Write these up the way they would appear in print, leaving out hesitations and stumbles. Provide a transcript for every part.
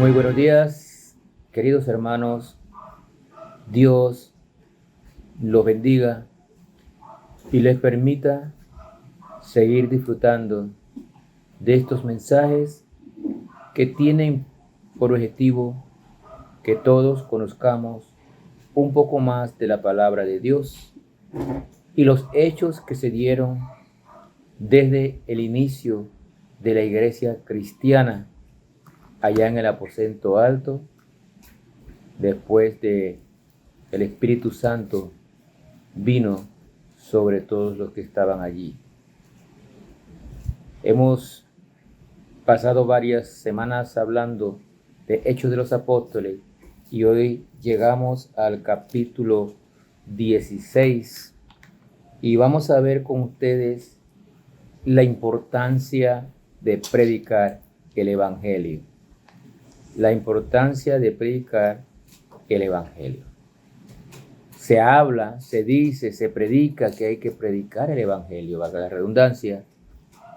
Muy buenos días, queridos hermanos. Dios los bendiga y les permita seguir disfrutando de estos mensajes que tienen por objetivo que todos conozcamos un poco más de la palabra de Dios y los hechos que se dieron desde el inicio de la iglesia cristiana allá en el aposento alto, después de el Espíritu Santo vino sobre todos los que estaban allí. Hemos pasado varias semanas hablando de Hechos de los Apóstoles y hoy llegamos al capítulo 16 y vamos a ver con ustedes la importancia de predicar el Evangelio. La importancia de predicar el Evangelio. Se habla, se dice, se predica que hay que predicar el Evangelio, valga la redundancia,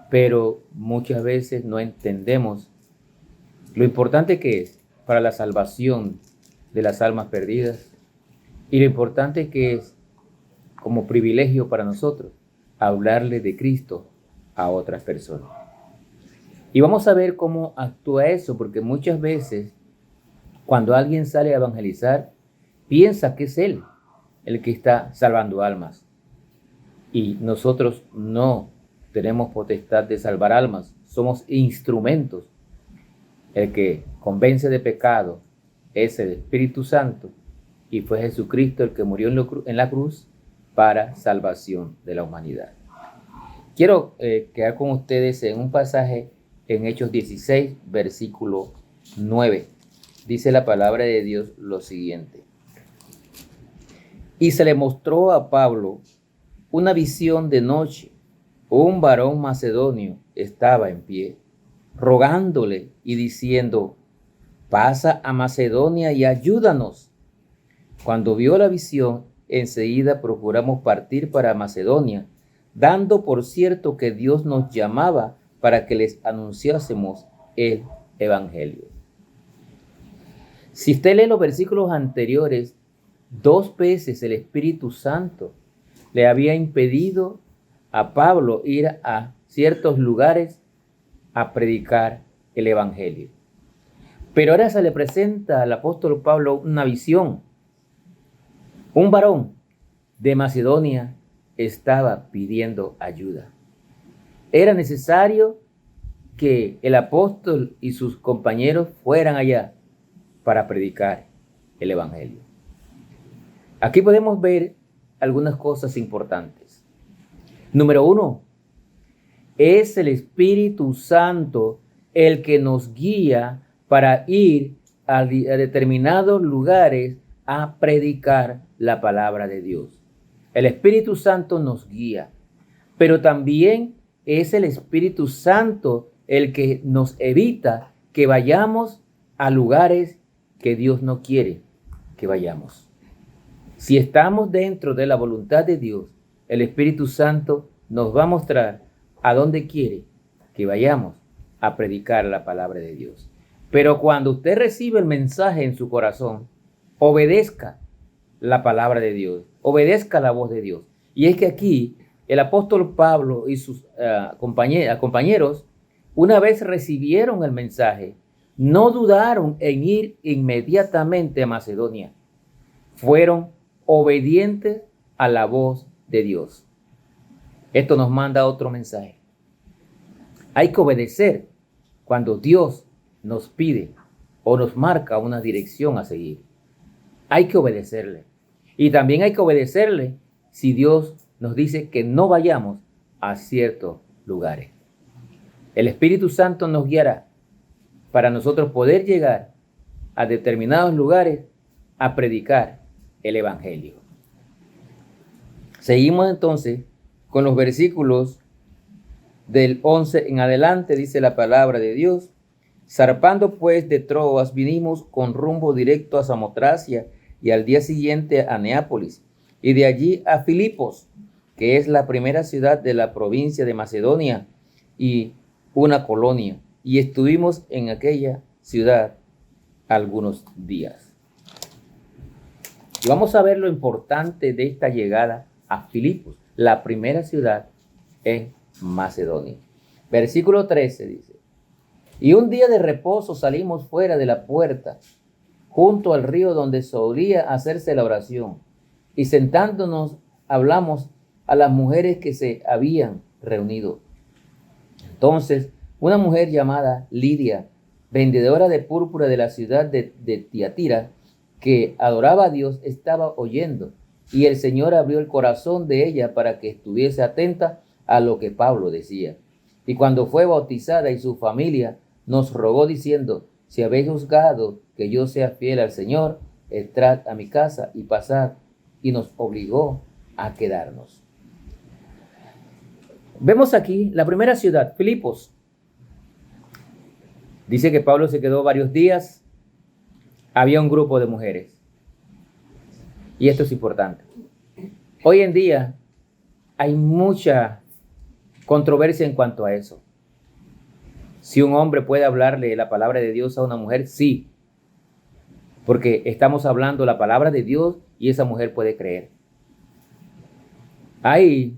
pero muchas veces no entendemos lo importante que es para la salvación de las almas perdidas y lo importante que es como privilegio para nosotros hablarle de Cristo a otras personas. Y vamos a ver cómo actúa eso, porque muchas veces cuando alguien sale a evangelizar, piensa que es él el que está salvando almas. Y nosotros no tenemos potestad de salvar almas, somos instrumentos. El que convence de pecado es el Espíritu Santo y fue Jesucristo el que murió en la cruz para salvación de la humanidad. Quiero quedar con ustedes en un pasaje en Hechos 16, versículo 9. Dice la palabra de Dios lo siguiente. Y se le mostró a Pablo una visión de noche. Un varón macedonio estaba en pie, rogándole y diciendo, pasa a Macedonia y ayúdanos. Cuando vio la visión, enseguida procuramos partir para Macedonia, dando por cierto que Dios nos llamaba para que les anunciásemos el Evangelio. Si usted lee los versículos anteriores, 2 veces el Espíritu Santo le había impedido a Pablo ir a ciertos lugares a predicar el Evangelio. Pero ahora se le presenta al apóstol Pablo una visión. Un varón de Macedonia estaba pidiendo ayuda. Era necesario que el apóstol y sus compañeros fueran allá para predicar el Evangelio. Aquí podemos ver algunas cosas importantes. Número 1, es el Espíritu Santo el que nos guía para ir a determinados lugares a predicar la palabra de Dios. El Espíritu Santo nos guía, pero también es el Espíritu Santo el que nos evita que vayamos a lugares que Dios no quiere que vayamos. Si estamos dentro de la voluntad de Dios, el Espíritu Santo nos va a mostrar a dónde quiere que vayamos a predicar la palabra de Dios. Pero cuando usted recibe el mensaje en su corazón, obedezca la palabra de Dios, obedezca la voz de Dios. Y es que aquí el apóstol Pablo y sus compañeros, una vez recibieron el mensaje, no dudaron en ir inmediatamente a Macedonia. Fueron obedientes a la voz de Dios. Esto nos manda otro mensaje. Hay que obedecer cuando Dios nos pide o nos marca una dirección a seguir. Hay que obedecerle. Y también hay que obedecerle si Dios nos dice que no vayamos a ciertos lugares. El Espíritu Santo nos guiará para nosotros poder llegar a determinados lugares a predicar el Evangelio. Seguimos entonces con los versículos del 11 en adelante, dice la palabra de Dios. Zarpando pues de Troas, vinimos con rumbo directo a Samotracia y al día siguiente a Neápolis, y de allí a Filipos, que es la primera ciudad de la provincia de Macedonia y una colonia. Y estuvimos en aquella ciudad algunos días. Y vamos a ver lo importante de esta llegada a Filipos, la primera ciudad en Macedonia. Versículo 13 dice: y un día de reposo salimos fuera de la puerta, junto al río donde solía hacerse la oración, y sentándonos hablamos a las mujeres que se habían reunido. Entonces, una mujer llamada Lidia, vendedora de púrpura de la ciudad de Tiatira, que adoraba a Dios, estaba oyendo, y el Señor abrió el corazón de ella para que estuviese atenta a lo que Pablo decía. Y cuando fue bautizada y su familia, nos rogó diciendo: si habéis juzgado que yo sea fiel al Señor, entrad a mi casa y pasad. Y nos obligó a quedarnos. Vemos aquí la primera ciudad, Filipos. Dice que Pablo se quedó varios días. Había un grupo de mujeres. Y esto es importante. Hoy en día hay mucha controversia en cuanto a eso. Si un hombre puede hablarle la palabra de Dios a una mujer, sí. Porque estamos hablando la palabra de Dios y esa mujer puede creer. Hay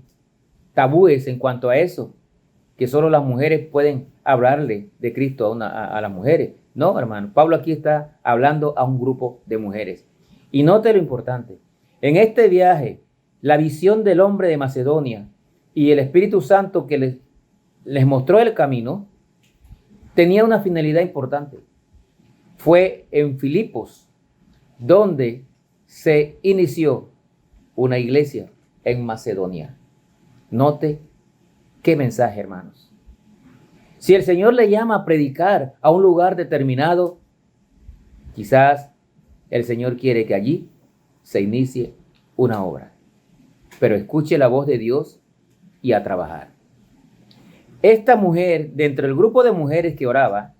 tabúes en cuanto a eso, que solo las mujeres pueden hablarle de Cristo a las mujeres. No, hermano, Pablo aquí está hablando a un grupo de mujeres. Y note lo importante. En este viaje, la visión del hombre de Macedonia y el Espíritu Santo que les mostró el camino, tenía una finalidad importante. Fue en Filipos donde se inició una iglesia en Macedonia. Note qué mensaje, hermanos. Si el Señor le llama a predicar a un lugar determinado, quizás el Señor quiere que allí se inicie una obra. Pero escuche la voz de Dios y a trabajar. Esta mujer, dentro del grupo de mujeres que oraba,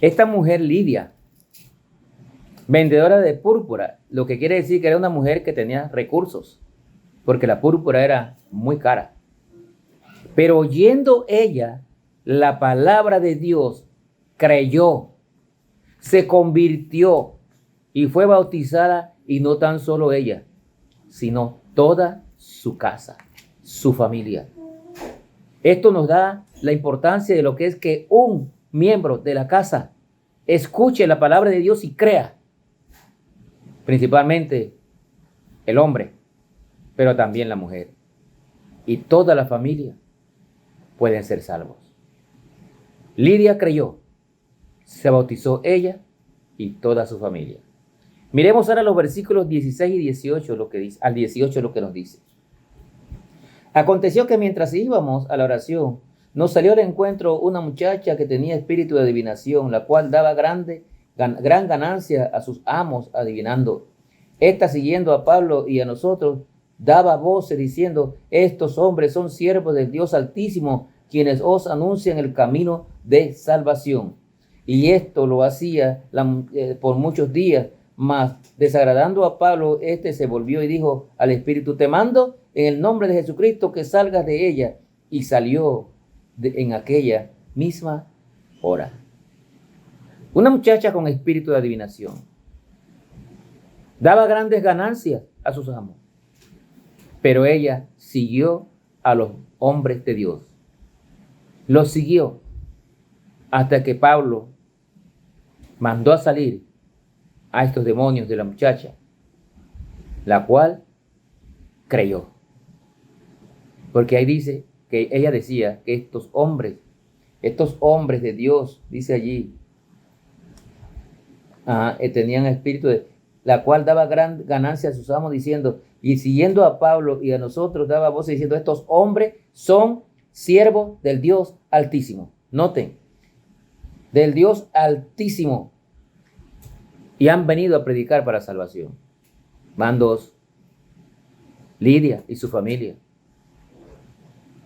esta mujer Lidia, vendedora de púrpura, lo que quiere decir que era una mujer que tenía recursos, porque la púrpura era muy cara. Pero oyendo ella la palabra de Dios, creyó, se convirtió y fue bautizada, y no tan solo ella, sino toda su casa, su familia. Esto nos da la importancia de lo que es que un miembro de la casa escuche la palabra de Dios y crea. Principalmente el hombre, pero también la mujer. Y toda la familia pueden ser salvos. Lidia creyó, se bautizó ella y toda su familia. Miremos ahora los versículos 16 y 18, lo que dice, al 18 lo que nos dice. Aconteció que mientras íbamos a la oración, nos salió al encuentro una muchacha que tenía espíritu de adivinación, la cual daba gran ganancia a sus amos adivinando. Esta, siguiendo a Pablo y a nosotros, daba voces diciendo: estos hombres son siervos del Dios Altísimo, quienes os anuncian el camino de salvación. Y esto lo hacía por muchos días, mas desagradando a Pablo, este se volvió y dijo al espíritu: te mando en el nombre de Jesucristo que salgas de ella. Y salió en aquella misma hora. Una muchacha con espíritu de adivinación daba grandes ganancias a sus amos, pero ella siguió a los hombres de Dios. Los siguió hasta que Pablo mandó a salir a estos demonios de la muchacha, la cual creyó. Porque ahí dice que ella decía que estos hombres de Dios, dice allí, tenían espíritu de la cual daba gran ganancia a sus amos, diciendo, y siguiendo a Pablo y a nosotros daba voces diciendo: estos hombres son siervos del Dios Altísimo. Noten, del Dios Altísimo, y han venido a predicar para salvación. Van dos: Lidia y su familia,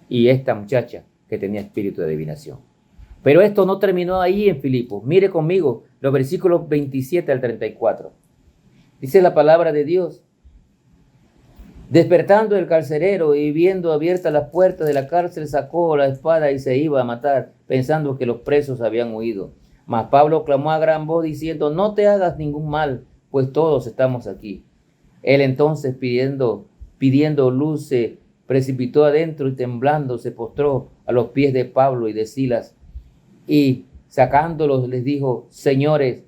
y esta muchacha que tenía espíritu de adivinación. Pero esto no terminó ahí en Filipos. Mire conmigo los versículos 27 al 34. Dice la palabra de Dios: despertando el carcelero y viendo abiertas las puertas de la cárcel, sacó la espada y se iba a matar, pensando que los presos habían huido. Mas Pablo clamó a gran voz diciendo, no te hagas ningún mal, pues todos estamos aquí. Él entonces pidiendo luz se precipitó adentro y temblando se postró a los pies de Pablo y de Silas y sacándolos les dijo, señores,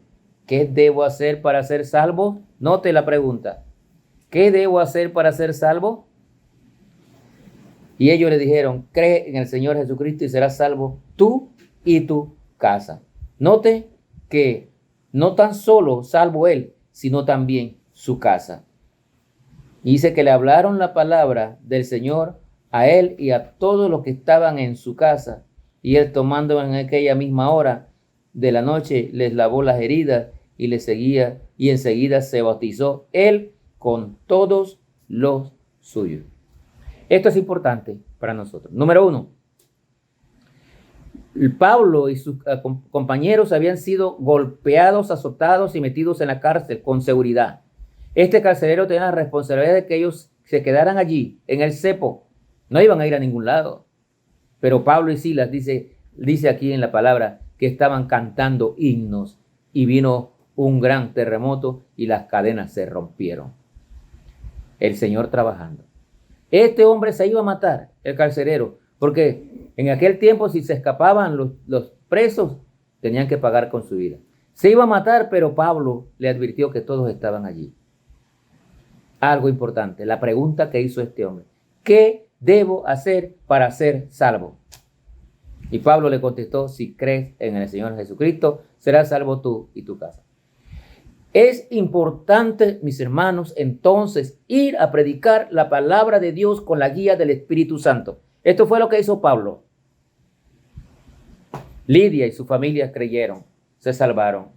¿qué debo hacer para ser salvo? Note la pregunta, ¿qué debo hacer para ser salvo? Y ellos le dijeron, cree en el Señor Jesucristo y serás salvo tú y tu casa. Note que no tan solo salvo él, sino también su casa. Y dice que le hablaron la palabra del Señor a él y a todos los que estaban en su casa. Y él, tomando en aquella misma hora de la noche, les lavó las heridas y les seguía. Y enseguida se bautizó él con todos los suyos. Esto es importante para nosotros. Número 1. Pablo y sus compañeros habían sido golpeados, azotados y metidos en la cárcel con seguridad. Este carcelero tenía la responsabilidad de que ellos se quedaran allí, en el cepo. No iban a ir a ningún lado. Pero Pablo y Silas, dice aquí en la palabra, que estaban cantando himnos y vino un gran terremoto y las cadenas se rompieron. El Señor trabajando. Este hombre se iba a matar, el carcelero, porque en aquel tiempo si se escapaban los presos, tenían que pagar con su vida. Se iba a matar, pero Pablo le advirtió que todos estaban allí. Algo importante, la pregunta que hizo este hombre. ¿Qué debo hacer para ser salvo? Y Pablo le contestó, si crees en el Señor Jesucristo, serás salvo tú y tu casa. Es importante, mis hermanos, entonces ir a predicar la palabra de Dios con la guía del Espíritu Santo. Esto fue lo que hizo Pablo. Lidia y su familia creyeron, se salvaron.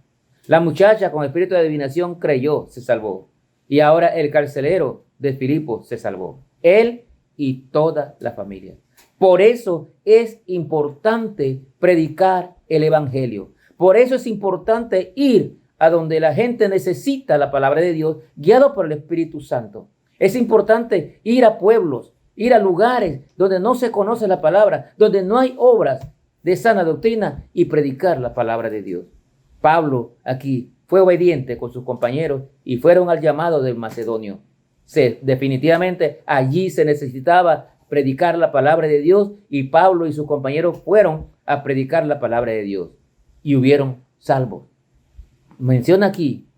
La muchacha con espíritu de adivinación creyó, se salvó. Y ahora el carcelero de Filipo se salvó. Él y toda la familia. Por eso es importante predicar el evangelio. Por eso es importante ir a donde la gente necesita la palabra de Dios, guiado por el Espíritu Santo. Es importante ir a pueblos, ir a lugares donde no se conoce la palabra, donde no hay obras de sana doctrina y predicar la palabra de Dios. Pablo aquí fue obediente con sus compañeros y fueron al llamado del macedonio. Definitivamente allí se necesitaba predicar la palabra de Dios y Pablo y sus compañeros fueron a predicar la palabra de Dios y hubieron salvos. Menciona aquí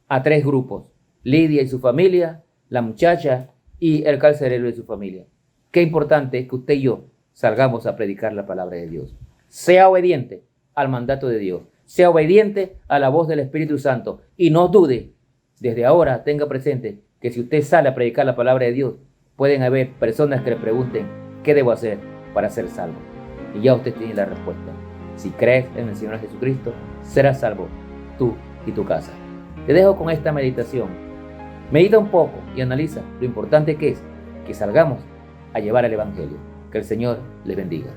a 3 grupos, Lidia y su familia, la muchacha y el carcelero y su familia. Qué importante es que usted y yo salgamos a predicar la palabra de Dios. Sea obediente al mandato de Dios, sea obediente a la voz del Espíritu Santo y no dude, desde ahora tenga presente que si usted sale a predicar la palabra de Dios, pueden haber personas que le pregunten, ¿qué debo hacer para ser salvo? Y ya usted tiene la respuesta. Si crees en el Señor Jesucristo, serás salvo tú y tu casa. Te dejo con esta meditación. Medita un poco y analiza lo importante que es que salgamos a llevar el evangelio. Que el Señor les bendiga.